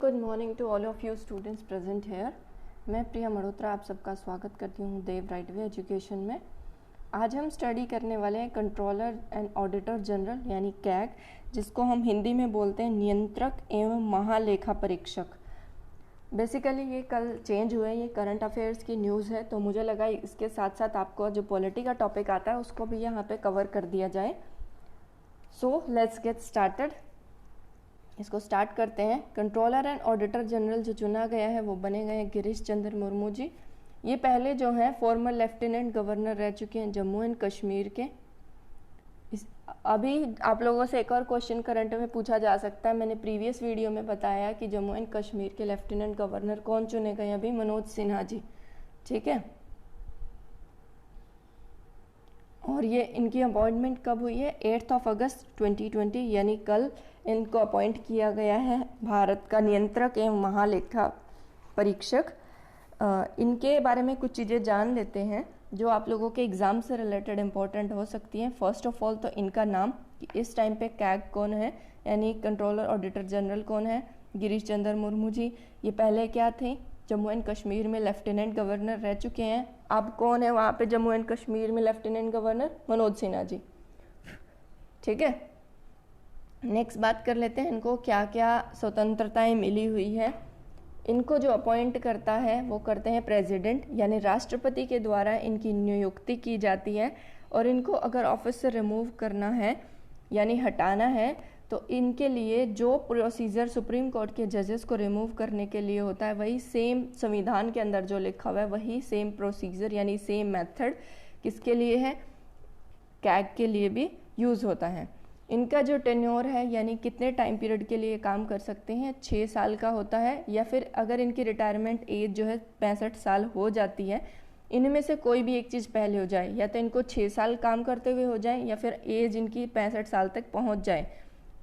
Good morning to all of you students present here. मैं प्रिया मल्होत्रा आप सबका स्वागत करती हूँ देव राइट वे एजुकेशन में। आज हम स्टडी करने वाले हैं कंट्रोलर एंड ऑडिटर जनरल यानी कैग, जिसको हम हिंदी में बोलते हैं नियंत्रक एवं महालेखा परीक्षक। बेसिकली ये कल चेंज हुए, ये करंट अफेयर्स की न्यूज़ है, तो मुझे लगा इसके साथ साथ आपको जो पॉलिटी का टॉपिक आता है उसको भी यहाँ पे कवर कर दिया जाए। So let's get started. इसको स्टार्ट करते हैं। कंट्रोलर एंड ऑडिटर जनरल जो चुना गया है वो बने गए हैं गिरीश चंद्र मुर्मू जी। ये पहले जो हैं फॉर्मर लेफ्टिनेंट गवर्नर रह चुके हैं जम्मू एंड कश्मीर के। अभी आप लोगों से एक और क्वेश्चन करंट में पूछा जा सकता है। मैंने प्रीवियस वीडियो में बताया कि जम्मू एंड कश्मीर के लेफ्टिनेंट गवर्नर कौन चुने गए अभी, मनोज सिन्हा जी। ठीक है, और ये इनकी अपॉइंटमेंट कब हुई है? 8 अगस्त 2020, यानी कल इनको अपॉइंट किया गया है भारत का नियंत्रक एवं महालेखा परीक्षक। इनके बारे में कुछ चीज़ें जान लेते हैं जो आप लोगों के एग्ज़ाम से रिलेटेड इंपॉर्टेंट हो सकती हैं। फर्स्ट ऑफ ऑल तो इनका नाम, कि इस टाइम पे कैग कौन है यानी कंट्रोलर ऑडिटर जनरल कौन है? गिरीश चंद्र मुर्मू जी। ये पहले क्या थे? जम्मू एंड कश्मीर में लेफ्टिनेंट गवर्नर रह चुके हैं। अब कौन है वहाँ पे जम्मू एंड कश्मीर में लेफ्टिनेंट गवर्नर? मनोज सिन्हा जी। ठीक है, नेक्स्ट बात कर लेते हैं इनको क्या क्या स्वतंत्रताएं मिली हुई है। इनको जो अपॉइंट करता है वो करते हैं प्रेसिडेंट, यानी राष्ट्रपति के द्वारा इनकी नियुक्ति की जाती है। और इनको अगर ऑफिस से रिमूव करना है यानी हटाना है तो इनके लिए जो प्रोसीजर सुप्रीम कोर्ट के जजेस को रिमूव करने के लिए होता है वही सेम संविधान के अंदर जो लिखा हुआ है वही सेम प्रोसीजर यानी सेम मेथड किसके लिए है? कैग के लिए भी यूज़ होता है। इनका जो टेन्योर है यानी कितने टाइम पीरियड के लिए काम कर सकते हैं, 6 साल का होता है, या फिर अगर इनकी रिटायरमेंट एज जो है 65 साल हो जाती है, इनमें से कोई भी एक चीज़ पहले हो जाए, या तो इनको 6 साल काम करते हुए हो जाए या फिर एज इनकी 65 साल तक पहुंच जाए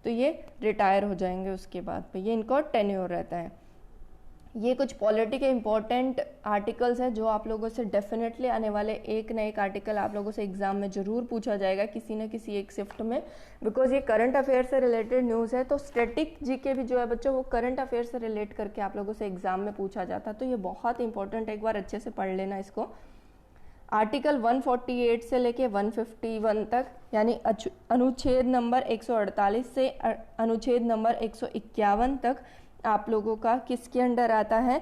तो ये रिटायर हो जाएंगे उसके बाद पे। ये इनको टेन्योर रहता है। ये कुछ पॉलिटी के इम्पोर्टेंट आर्टिकल्स हैं जो आप लोगों से डेफिनेटली आने वाले एक न एक आर्टिकल आप लोगों से एग्जाम में जरूर पूछा जाएगा किसी न किसी एक शिफ्ट में, बिकॉज ये करंट अफेयर से रिलेटेड न्यूज़ है। तो स्टैटिक जीके भी जो है बच्चों वो करंट अफेयर से रिलेट करके आप लोगों से एग्जाम में पूछा जाता है, तो ये बहुत इंपॉर्टेंट, एक बार अच्छे से पढ़ लेना इसको। आर्टिकल 148 से लेके 151 तक, यानी अनुच्छेद नंबर 148 से अनुच्छेद नंबर 151 तक आप लोगों का किसके अंडर आता है?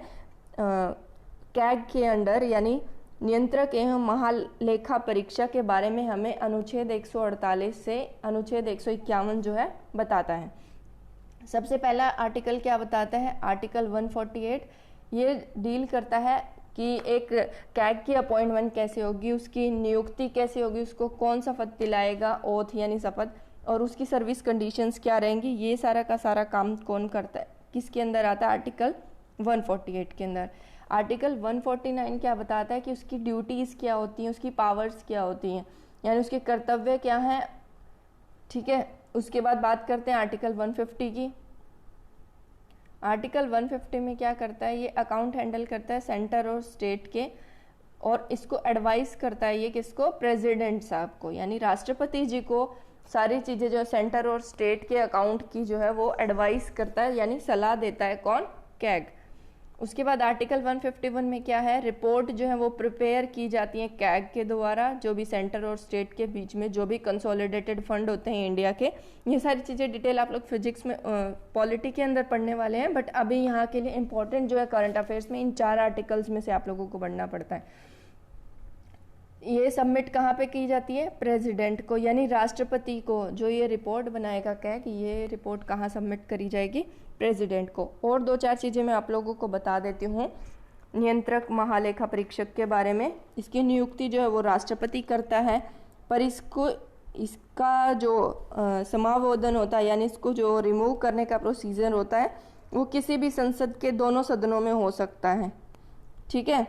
कैग के अंडर, यानी नियंत्रक एवं महालेखा परीक्षा के बारे में हमें अनुच्छेद 148 से अनुच्छेद 151 जो है बताता है। सबसे पहला आर्टिकल क्या बताता है? आर्टिकल 148 ये डील करता है कि एक कैग की अपॉइंटमेंट कैसे होगी, उसकी नियुक्ति कैसे होगी, उसको कौन सा शपथ दिलाएगा, ओथ यानी शपथ, और उसकी सर्विस कंडीशंस क्या रहेंगी, ये सारा का सारा काम कौन करता है, किसके अंदर आता है? आर्टिकल 148 के अंदर। आर्टिकल 149 क्या बताता है कि उसकी ड्यूटीज़ क्या होती हैं, उसकी पावर्स क्या होती हैं, यानी उसके कर्तव्य क्या हैं। ठीक है, उसके बाद बात करते हैं आर्टिकल 150 की। आर्टिकल 150 में क्या करता है? ये अकाउंट हैंडल करता है सेंटर और स्टेट के, और इसको एडवाइस करता है ये किसको? प्रेसिडेंट साहब को, यानी राष्ट्रपति जी को सारी चीज़ें जो सेंटर और स्टेट के अकाउंट की जो है वो एडवाइस करता है, यानी सलाह देता है। कौन? कैग। उसके बाद आर्टिकल 151 में क्या है? रिपोर्ट जो है वो प्रिपेयर की जाती है कैग के द्वारा, जो भी सेंटर और स्टेट के बीच में जो भी कंसोलिडेटेड फंड होते हैं इंडिया के। ये सारी चीज़ें डिटेल आप लोग फिजिक्स में पॉलिटी के अंदर पढ़ने वाले हैं, बट अभी यहाँ के लिए इंपॉर्टेंट जो है करंट अफेयर्स में इन 4 आर्टिकल्स में से आप लोगों को पढ़ना पड़ता है। ये सबमिट कहाँ पे की जाती है? प्रेसिडेंट को, यानी राष्ट्रपति को। जो ये रिपोर्ट बनाएगा कैग, ये रिपोर्ट कहाँ सबमिट करी जाएगी? प्रेसिडेंट को। और 2-4 चीज़ें मैं आप लोगों को बता देती हूँ नियंत्रक महालेखा परीक्षक के बारे में। इसकी नियुक्ति जो है वो राष्ट्रपति करता है, पर इसका जो समावेदन होता है, यानी इसको जो रिमूव करने का प्रोसीजर होता है वो किसी भी संसद के दोनों सदनों में हो सकता है। ठीक है,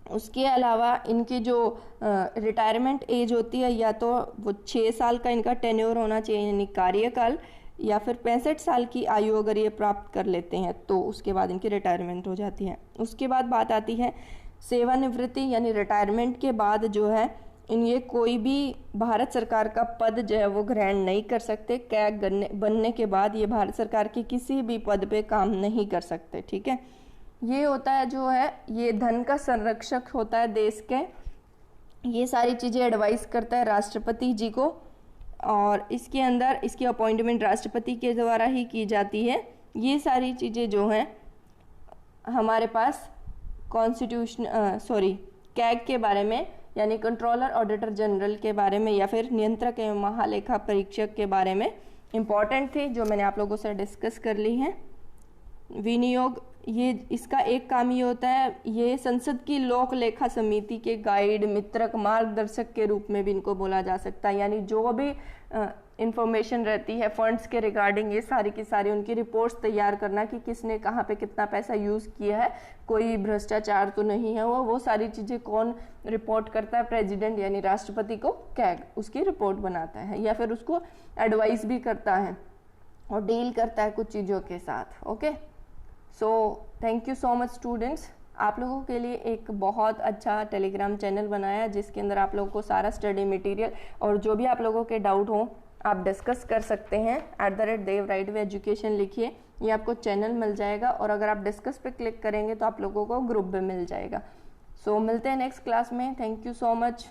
उसके अलावा इनकी जो रिटायरमेंट एज होती है, या तो वो 6 साल का इनका टेन्योर होना चाहिए यानी कार्यकाल, या फिर 65 साल की आयु अगर ये प्राप्त कर लेते हैं तो उसके बाद इनकी रिटायरमेंट हो जाती है। उसके बाद बात आती है सेवानिवृत्ति, यानी रिटायरमेंट के बाद जो है ये कोई भी भारत सरकार का पद जो है वो ग्रहण नहीं कर सकते। कैग बनने के बाद ये भारत सरकार के किसी भी पद पे काम नहीं कर सकते, ठीक है। ये होता है जो है ये धन का संरक्षक होता है देश के। ये सारी चीज़ें एडवाइस करता है राष्ट्रपति जी को, और इसके अंदर इसकी अपॉइंटमेंट राष्ट्रपति के द्वारा ही की जाती है। ये सारी चीज़ें जो हैं हमारे पास कैग के बारे में, यानी कंट्रोलर ऑडिटर जनरल के बारे में या फिर नियंत्रक एवं महालेखा परीक्षक के बारे में इम्पॉर्टेंट थी, जो मैंने आप लोगों से डिस्कस कर ली हैं। विनियोग, ये इसका एक काम ये होता है, ये संसद की लोक लेखा समिति के गाइड, मित्रक, मार्गदर्शक के रूप में भी इनको बोला जा सकता है। यानी जो भी इंफॉर्मेशन रहती है फंड्स के रिगार्डिंग, ये सारी की सारी उनकी रिपोर्ट्स तैयार करना कि किसने कहाँ पे कितना पैसा यूज़ किया है, कोई भ्रष्टाचार तो नहीं है, वो सारी चीज़ें कौन रिपोर्ट करता है? प्रेसिडेंट यानी राष्ट्रपति को कैग उसकी रिपोर्ट बनाता है या फिर उसको एडवाइस भी करता है और डील करता है कुछ चीज़ों के साथ। Okay, so thank you so much students. आप लोगों के लिए एक बहुत अच्छा टेलीग्राम चैनल बनाया जिसके अंदर आप लोगों को सारा स्टडी मटेरियल और जो भी आप लोगों के डाउट हो आप डिस्कस कर सकते हैं। @देव राइट वे एजुकेशन लिखिए, ये आपको चैनल मिल जाएगा, और अगर आप डिस्कस पे क्लिक करेंगे तो आप लोगों को ग्रुप भी मिल जाएगा। सो मिलते हैं नेक्स्ट क्लास में। Thank you so much.